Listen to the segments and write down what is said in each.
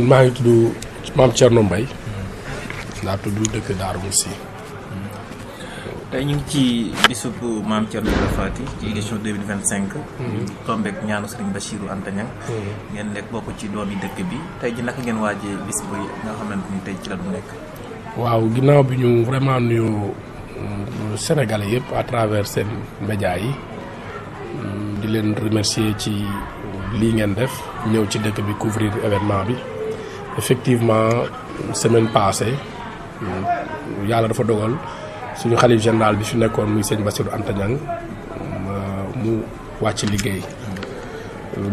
maa ngi tudd Mame Thierno Mbaye laa tudd dëkk Darou Moussi. tey ñu ngi ci bisub Mame Thierno Fati ci édition 2025. tombeek ñaanu Serigne Bassirou Anta Niang. ngeen nekk bokk ci doomi dëkk bi tey ji naka ngeen waajee bis bu nga xamante ni tey ci la du nekk. waaw ginnaaw bi ñu vraiment nuyu Sénégalais yëpp à travers seen médias yi di leen remercier ci lii ngeen def ñëw ci dëkk bi couvrir événement bi. effectivement semaine passée yàlla dafa dogal suñu xalif général bi fi nekkoon muy sëñ Bassirou Anta Niang mu wàcc liggéey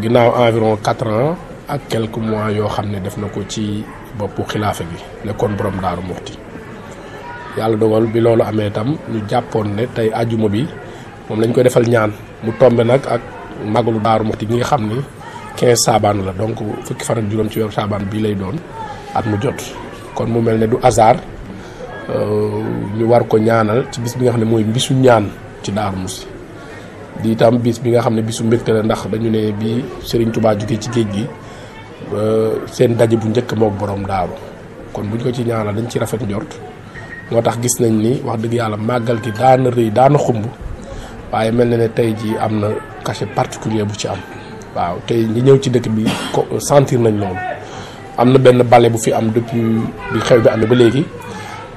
ginnaaw environ 4 ans ak quelques mois yoo xam ne def na ko ci boppu xilaafa gi nekkoon borom Daaru Muxti yàlla dogal bi loolu amee tam ñu jàppoon ne tey àjjuma bi moom lañ koy defal ñaan mu tombe nag ak magalu Daaru Muxti gi nga xam ni 15 saabaan la donc fukki fan ak juróom ci weeru saabaan bii lay doon at mu jot kon mu mel ne du hasard ñu war ko ñaanal ci bis bi nga xam ne mooy bisu ñaan ci Darou Moussi di itam bis bi nga xam ne bisu mbégte la ndax dañu ne bi Serigne Touba jógee ci géej gi seen daje bu njëkk mook borom daaru kon buñ ko ci ñaanal dañ ci rafet njort moo tax gis nañ ni wax dëgg yàlla màggal gi daana rëy daana xumb waaye mel na ne tey ji am na cachet particulier bu ci am waaw tey ñi ñëw ci dëkk bi sentir nañ loolu am na benn ballet bu fi am depuis bi xew bi amee ba léegi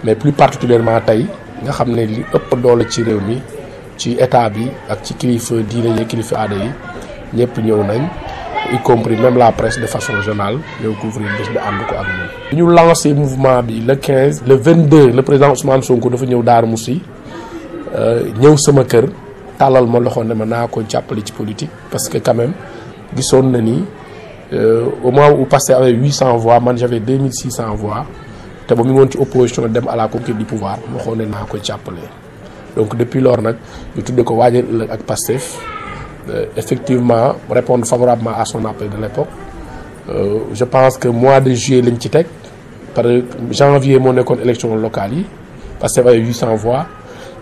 mais plus particulièrement tey nga xam ne li ëpp doole ci réew mi ci état bi ak ci kilifa diine yi kilifa aada yi ñëpp ñëw nañ y compris même la presse de façon générale ñëw couvrir bés bi ànd ko ak ñun. bi ñu lancé mouvement bi le 15 le 22 le président Ousmane Sonko dafa ñëw Darou Moussi ñëw sama kër tàllal ma loxo ne ma naa ko jàppale ci politique parce que quand même. gisoon na ni au moment où Pastef avait 800 voix man j'avais 2600 voix te ba mu ngi woon ci opposition dem à la conquête du pouvoir waxoon ne naa koy jàppale. donc depuis lors nag ñu tuddee ko waajal ëllëg ak Pastef effectivement répondre favorablement à son appel de l'époque je pense que mois de juillet lañ ci teg par janvier moo nekkoon élection locale yi Pastef avait 800 voix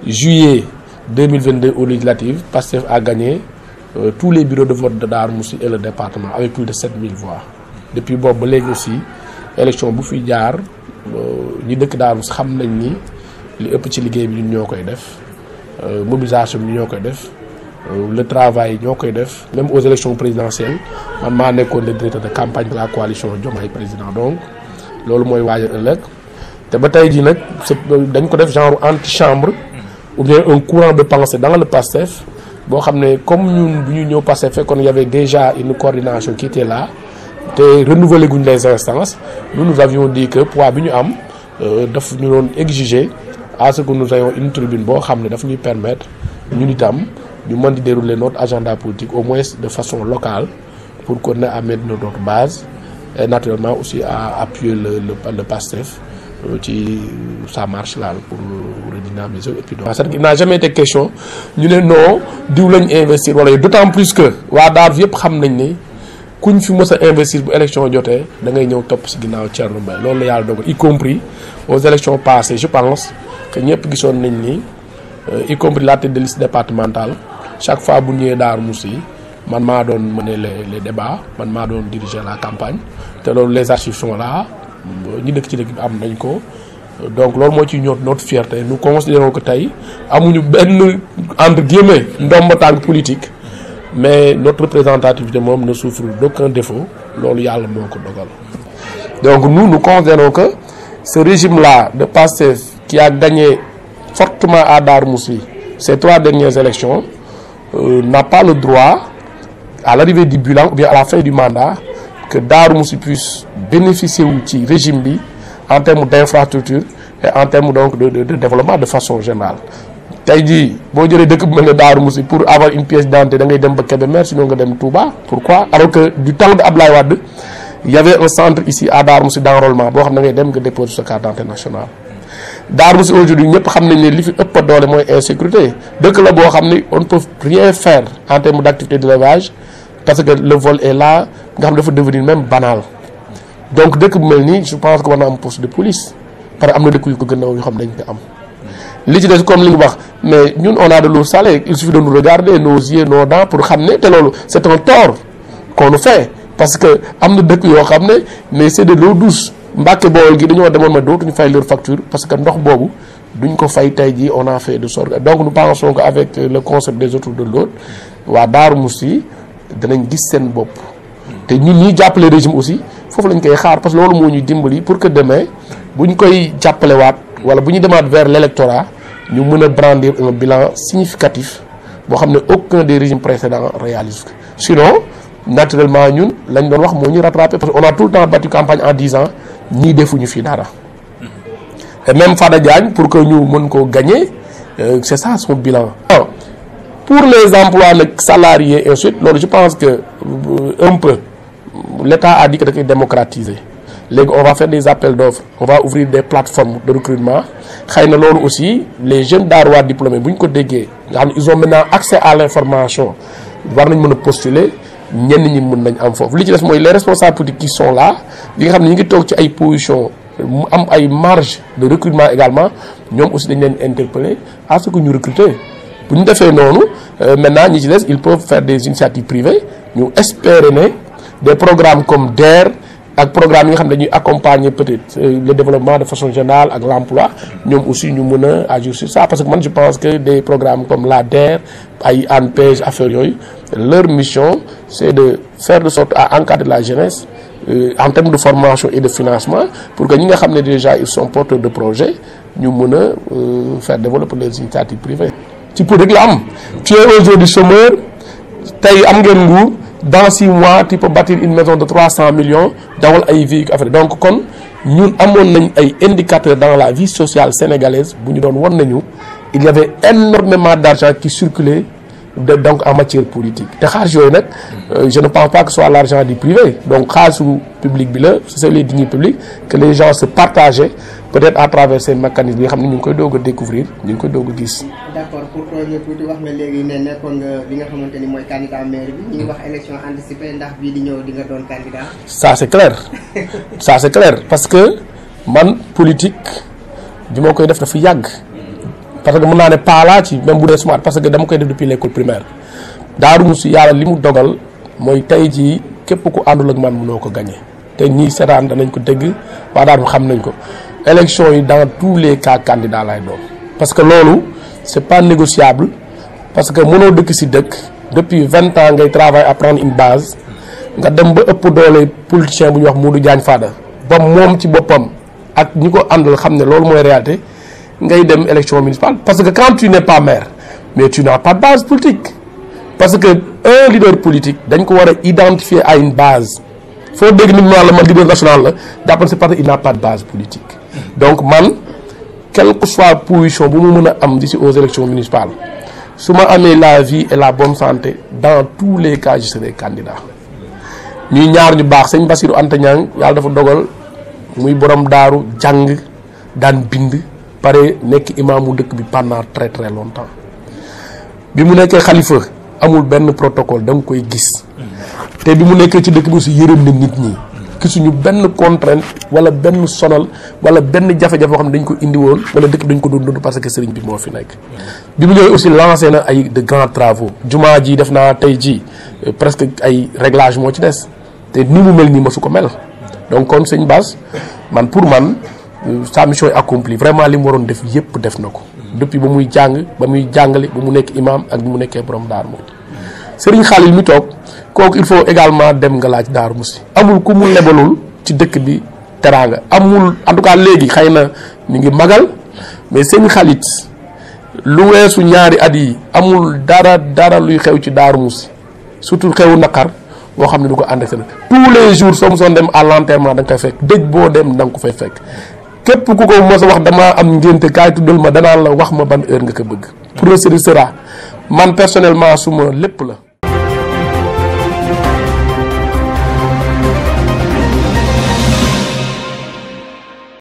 juillet 2022 aux législatives Pastef a gagné. Tous les bureaux de vote de Darou Moussi et le département avec plus de 7000 voix depuis boobu ba léegi aussi élection bu fi jaar ñi dëkk Darou Moussi xam nañ ni li ëpp ci liggéey bi ñun ñoo koy def mobilisation bi ñoo koy def le travail ñoo koy def même aux élections présidentielles man maa nekkoon le directeur de campagne de la coalition Diomaye président donc loolu mooy waajal ëllëg te ba tey jii nag dañ ko def genre antichambre ou bien un courant de pensée dans le PASTEF boo xam ne comme ñun bu ñu ñëw passé fekkoon y avait déjà une coordination qui était là te renouveler guñ les instances nous avions dit que poids bi ñu am daf ñu doon exiger à ce que nous ayons une tribune boo xam ne daf ñuy permettre ñun itam ñu mën di dérouler notre agenda politique au moins de façon locale pour qu'on ait à mettre notre base et naturellement aussi à appuyer le PASTEF ci sa marche là pour redynamiser et puis donc c'est-à-dire qu'il n'a jamais été question ñu ne non diw lañ investir wala d'autant plus que waa Darou yëpp xam nañ ne kuñ fi mës a investir bu élection jotee da ngay ñëw topp si ginnaaw Thierno Mbaye loolu la yàlla dogal y compris aux élections passées je pense que ñëpp gisoon nañ ni y compris la tête de liste départementale chaque fois bu ñëwee Darou Moussi man maa doon mener les débats man maa doon diriger la campagne te loolu les archives sont là ñi dëkk ci dëkk bi am nañ ko donc loolu moo ci ñor notre fierté nous considérons que tey amuñu benn entre guillemets ndomba tànk politique mais notre représentativité moom ne souffre d'aucun défaut loolu yàlla moo ko dogal. donc nous considérons que ce régime là de Pastef qui a gagné fortement à Darou Moussi ces 3 dernières élections n'a pas le droit à l'arrivée du bilan ou bien à la fin du mandat que Darou Moussi puisse bénéficier wu ci régime bi en termes d'infrastructure et en termes donc de développement de façon générale. tey jii boo jëlee dëkk bu mel ne Darou Moussi pour avoir une pièce d'identité da ngay dem ba Kébémer sinon nga dem Touba pourquoi alors que du temps de Abdoulaye Wade il y avait un centre ici à Darou Moussi d'enrôlement boo xam ne da ngay dem nga déposer sa carte d'identité nationale. Darou Moussi aujourd'hui ñëpp xam nañ ne li fi ëpp doole mooy insécurité dëkk la boo xam ne on ne peut rien faire en termes d'activité d'élevage parce que le vol est là nga xam ne dafa devenir même banal donc dëkk bu mel nii je pense que war na am poste de police parce que am na dëkk yu ko gën a yoo xam dañ ko am. li ci des comme li nga wax mais ñun on a de l'eau salée il suffit de nous regarder nos yeux nos dents pour xam ne te loolu c'est un tort qu'on nous fait parce que am na dëkk yoo xam ne mais c'est de l'eau douce Mbàkke Bawol gi dañoo demoon ma dootuñu fay leur facture parce que ndox boobu duñ ko fay tey jii on a fait de sorte donc nous pensons que avec le concept des autoroutes de l'eau waa Darou Mousty danañ gis seen bopp te ñun ñuy jàppale régime aussi foofu lañ koy xaar parce que loolu moo ñuy dimbali pour que demain bu ñu koy jàppalewaat wala bu ñu demaat vers l'électorat ñu mën a brandir un bilan significatif boo xam ne aucun des régimes précédents réalise ko sinon naturellement ñun lañ doon wax moo ñu rattrapé parce que on a tout le temps battu campagne en 10 ans ñii defuñu fii dara et même Fada Diagne pour que ñu mën koo gagner c'est ça son bilan. Pour les emplois nag salariés et ensuite loolu je pense que un peu l'État a dit que da koy démocratiser léegi on va faire des appels d'offres on va ouvrir des plateformes de recrutement xëy na loolu aussi les jeunes Daarois diplômés bu ñu ko déggee nga xam ne ils ont maintenant accès à l'information war nañ mën a postuler ñenn ñi mën nañ am foofu li ci des mooy les responsables politiques qui sont là li nga xam ne ñu ngi toog ci ay positions mu am ay marge de recrutement également ñoom aussi dañ leen interpeller à ce que ñu recruter bu ñu defee noonu maintenant ñi ci des ils peuvent faire des initiatives privées ñu espérer ne des programmes comme DER ak programme yi nga xam ne dañuy accompagner peut-être le développement de façon générale ak l'emploi ñoom aussi ñu mën a agir sur ça parce que man je pense que des programmes comme la DER ay ANPEJ affaires yooyu leur mission c'est de faire de sorte à encadrer la jeunesse en termes de formation et de financement pour que ñi nga xam ne déjà ils sont porteurs de projets ñu mën a faire développer les initiatives privées ci pour rek la am tu es aujourd'hui chômeur tey am ngeen nguur dans 6 mois tu peux bâtir une maison de 300 millions dawal ay véhicules affaire donc kon ñun amoon nañ ay indicateurs dans la vie sociale sénégalaise bu ñu doon wan nañu il y avait énormément d'argent qui circulait donc en matière politique te xaalis yooyu nag je ne pense pas que ce soit l'argent du privé donc xaalisu public bi la c'est les deniers publics que les gens se partageaient peut-être à travers ces mécanismes yi nga xam ne ñu ngi koy doog a découvrir ñu ngi koy doog a gis. d'accord pour projet tuuti wax nga léegi ne nekkoon nga li nga xamante ni mooy candidat maire bi ñu ngi wax élection anticipée ndax bii di ñëw di nga doon candidat. ça c'est clair ça c'est clair parce que man politique bi ma koy def dafa yàgg. parce que mën naa ne paalaa ci même bu dee smart parce que dama koy def depuis l'école primaire Darou Mousty yàlla li mu dogal mooy tey jii képp ku àndul ak man mënoo ko gagner te ñii seetaan danañ ko dégg waa Darou xam nañ ko élection yi dans tous les cas candidat lay doon parce que loolu c'est pas négociable parce que mënoo dëkk ci dëkk depuis 20 ans ngay travailler à prendre une base nga dem ba ëpp doole politicien bu ñuy wax Modou Diagne Fada ba moom ci boppam ak ñi ko àndal xam ne loolu mooy réalité ngay dem élection municipale parce que quand tu n'es pas maire mais tu n'as pas de base politique parce que un leader politique dañ ko war a identifier à une base foo dégg nit la man leader national la jàppal c'est parce que il n'a pas de base politique donc man quelle que soit position bu mu mën a am d'ici aux élections municipales su ma amee la vie et la bonne santé dans tous les cas je serai candidat ñuy ñaar ñu baax sëñ Bassirou Anta Niang yàlla dafa dogal muy borom daaru jàng daan bind pare nekk imaamu dëkk bi pendant très très longtemps bi mu nekkee xalifa amul benn protocole da nga koy gis te bi mu nekkee ci dëkk bi aussi yërëm na nit ñi gisuñu benn contrainte wala benn sonal wala benn jafe-jafe boo xam ne dañ ko indi woon wala dëkk bi dañ ko doon dund parce que sëriñ bi moo fi nekk bi mu ñëwee aussi lancé na ay de grands travaux jumaa ji def naa tey ji presque ay réglage moo ci des te ni mu mel nii ma su ko mel donc kon sëñ Bass man pour man sa mission est accomplie vraiment li mu waroon def yépp def na ko depuis ba muy jàng ba muy jàngale ba mu nekk imam ak bi mu nekkee borom Darou Mousty Serigne Khalil mi toog kooku il faut également dem nga laaj Darou Mousty amul ku mu lebalul ci dëkk bi teraanga amul en tout cas léegi xëy na ñu ngi magal mais Serigne Khalil lu weesu ñaari at yi amul dara luy xew ci Darou Mousty surtout xewu naqar boo xam ne du ko ànd ak seen tous les jours soo mosoon dem à l'enterrement da nga koy fekk dëj boo dem da nga ko fay fekk képp ku ko mos a wax damaa am ngénte kaay tuddal ma danaan la wax ma ban heure nga ko bëgg pour le sera man personnellement suma lépp la